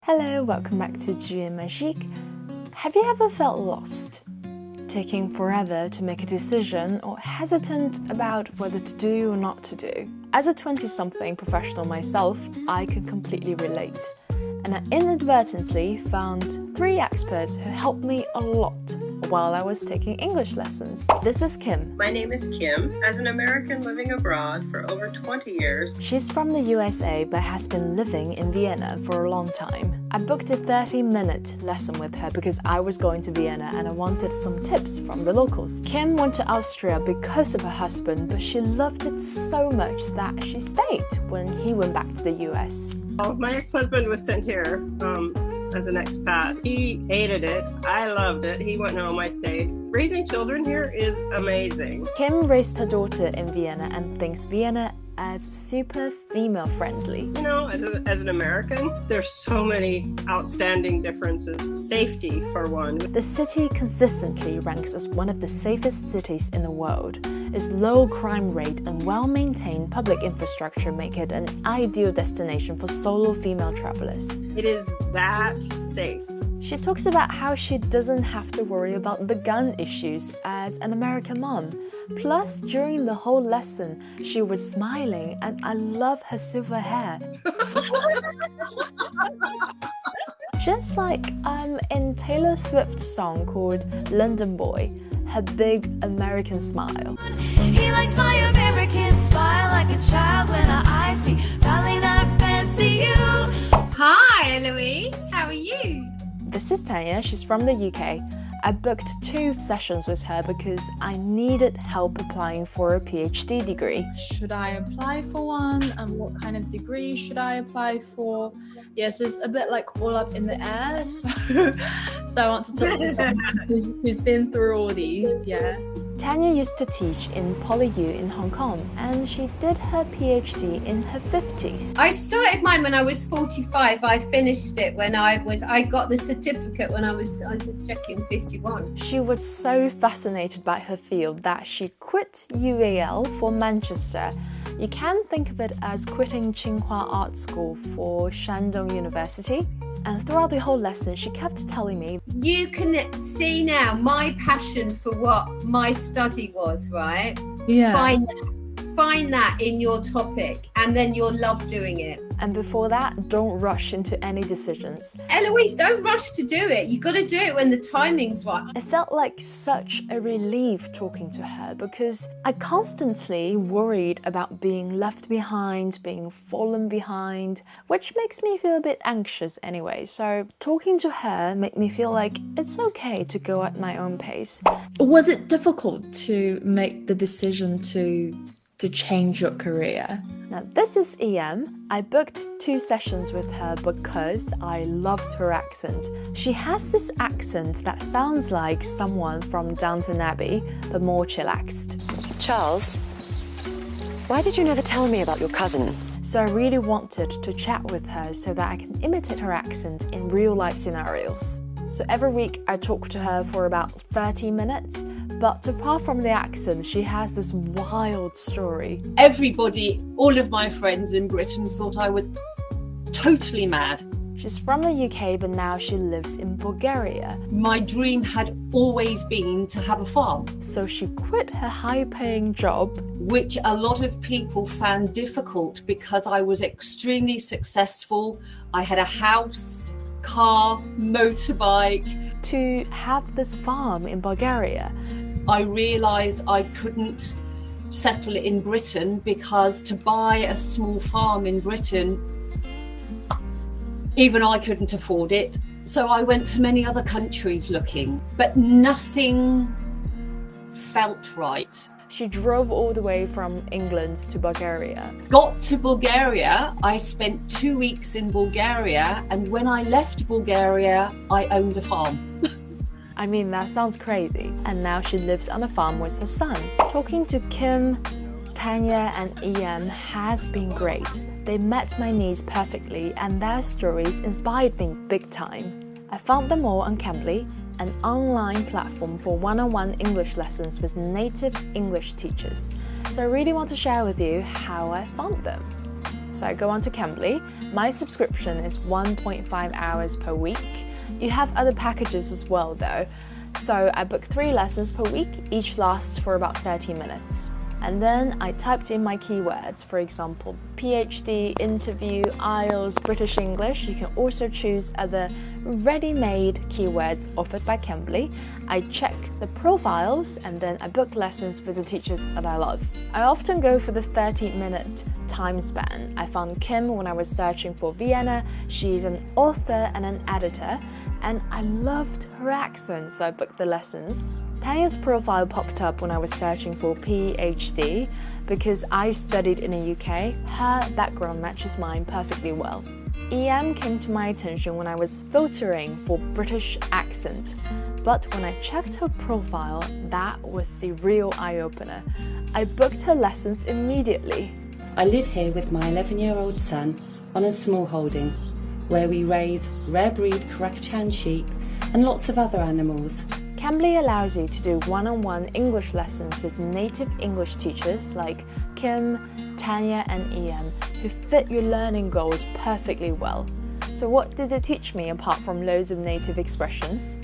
Hello, welcome back to Magique. Have you ever felt lost? Taking forever to make a decision or hesitant about whether to do or not to do? As a 20-something professional myself, I can completely relate. And I inadvertently found 3 experts who helped me a lot while I was taking English lessons. This is Kim. My name is Kim. As an American living abroad for over 20 years, She's from the USA but has been living in Vienna for a long time. I booked a 30-minute lesson with her because I was going to Vienna and I wanted some tips from the locals. Kim went to Austria because of her husband, but she loved it so much that she stayed when he went back to the US. my ex-husband was sent here as an expat. He hated it. I loved it. He went home. I stayed. Raising children here is amazing. Kim raised her daughter in Vienna and thinks Vienna as super female-friendly. You know, as an American, there's so many outstanding differences. Safety, for one. The city consistently ranks as one of the safest cities in the world. Its low crime rate and well-maintained public infrastructure make it an ideal destination for solo female travelers. It is that safe. She talks about how she doesn't have to worry about the gun issues as an American mom. Plus, during the whole lesson, she was smiling and I love her silver hair. Just like in Taylor Swift's song called London Boy, her big American smile. He likes my American smile like a child when I eyes me. Darling, I fancy you. Hi, Eloise. How are you? This is Tanya. She's from the UK. I booked 2 sessions with her because I needed help applying for a PhD degree. Should I apply for one, and what kind of degree should I apply for? Yes, it's a bit like all up in the air, so I want to talk to someone who's been through all these. Tanya used to teach in PolyU in Hong Kong and she did her PhD in her 50s. I started mine when I was 45. I finished it when I got the certificate when I was checking 51. She was so fascinated by her field that she quit UAL for Manchester. You can think of it as quitting Tsinghua Art School for Shandong University. And throughout the whole lesson, she kept telling me, You can see now my passion for what my study was, right? Yeah. Find that in your topic and then you'll love doing it. and before that, don't rush into any decisions. Eloise, don't rush to do it. You got to do it when the timing's right. It felt like such a relief talking to her because I constantly worried about being left behind, being fallen behind, which makes me feel a bit anxious anyway. So talking to her made me feel like it's okay to go at my own pace. Was it difficult to make the decision to change your career? Now, this is EM. I booked 2 sessions with her because I loved her accent. She has this accent that sounds like someone from Downton Abbey, but more chillaxed. Charles, why did you never tell me about your cousin? So I really wanted to chat with her so that I can imitate her accent in real-life scenarios. So every week I talk to her for about 30 minutes, but apart from the accent, she has this wild story. Everybody, all of my friends in Britain thought I was totally mad. She's from the UK, but now she lives in Bulgaria. My dream had always been to have a farm, So she quit her high-paying job, which a lot of people found difficult because I was extremely successful. I had a house, car, motorbike. to have this farm in Bulgaria. I realised I couldn't settle in Britain because to buy a small farm in Britain, even I couldn't afford it. So I went to many other countries looking, but nothing felt right. She drove all the way from England to Bulgaria. Got to Bulgaria, I spent 2 weeks in Bulgaria, and when I left Bulgaria, I owned a farm. I mean, that sounds crazy. And now she lives on a farm with her son. Talking to Kim, Tanya, and EM has been great. They met my needs perfectly, and their stories inspired me big time. I found them all on Cambly, an online platform for one-on-one English lessons with native English teachers. So I really want to share with you how I found them. So I go on to Cambly. My subscription is 1.5 hours per week. You have other packages as well though. So I book 3 lessons per week, each lasts for about 30 minutes. And then I typed in my keywords, for example, PhD, interview, IELTS, British English. You can also choose other ready-made keywords offered by Cambly. I check the profiles and then I book lessons with the teachers that I love. I often go for the 30-minute time span. I found Kim when I was searching for Vienna. She's an author and an editor, and I loved her accent, so I booked the lessons. Tanya's profile popped up when I was searching for PhD because I studied in the UK. Her background matches mine perfectly well. EM came to my attention when I was filtering for British accent, but when I checked her profile, that was the real eye-opener. I booked her lessons immediately. I live here with my 11-year-old son on a small holding where we raise rare breed Karakachan sheep and lots of other animals. Cambly allows you to do one-on-one English lessons with native English teachers like Kim, Tanya and EM who fit your learning goals perfectly well. So what did they teach me apart from loads of native expressions?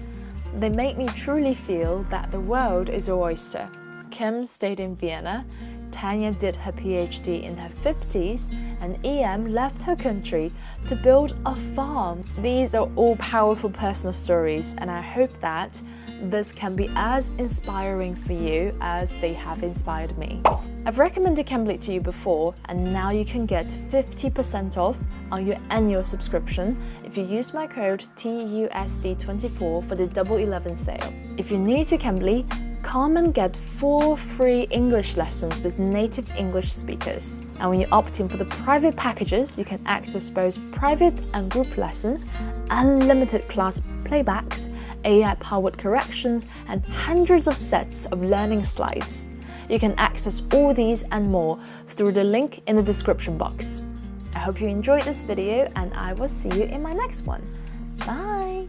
They make me truly feel that the world is an oyster. Kim stayed in Vienna, Tanya did her PhD in her 50s, and EM left her country to build a farm. These are all powerful personal stories, and I hope that this can be as inspiring for you as they have inspired me. I've recommended Cambly to you before, and now you can get 50% off on your annual subscription if you use my code TUSD24 for the Double 11 sale. If you're new to Cambly, come and get 4 free English lessons with native English speakers. And when you opt in for the private packages, you can access both private and group lessons, unlimited class playbacks, AI-powered corrections, and hundreds of sets of learning slides. You can access all these and more through the link in the description box. I hope you enjoyed this video, and I will see you in my next one. Bye!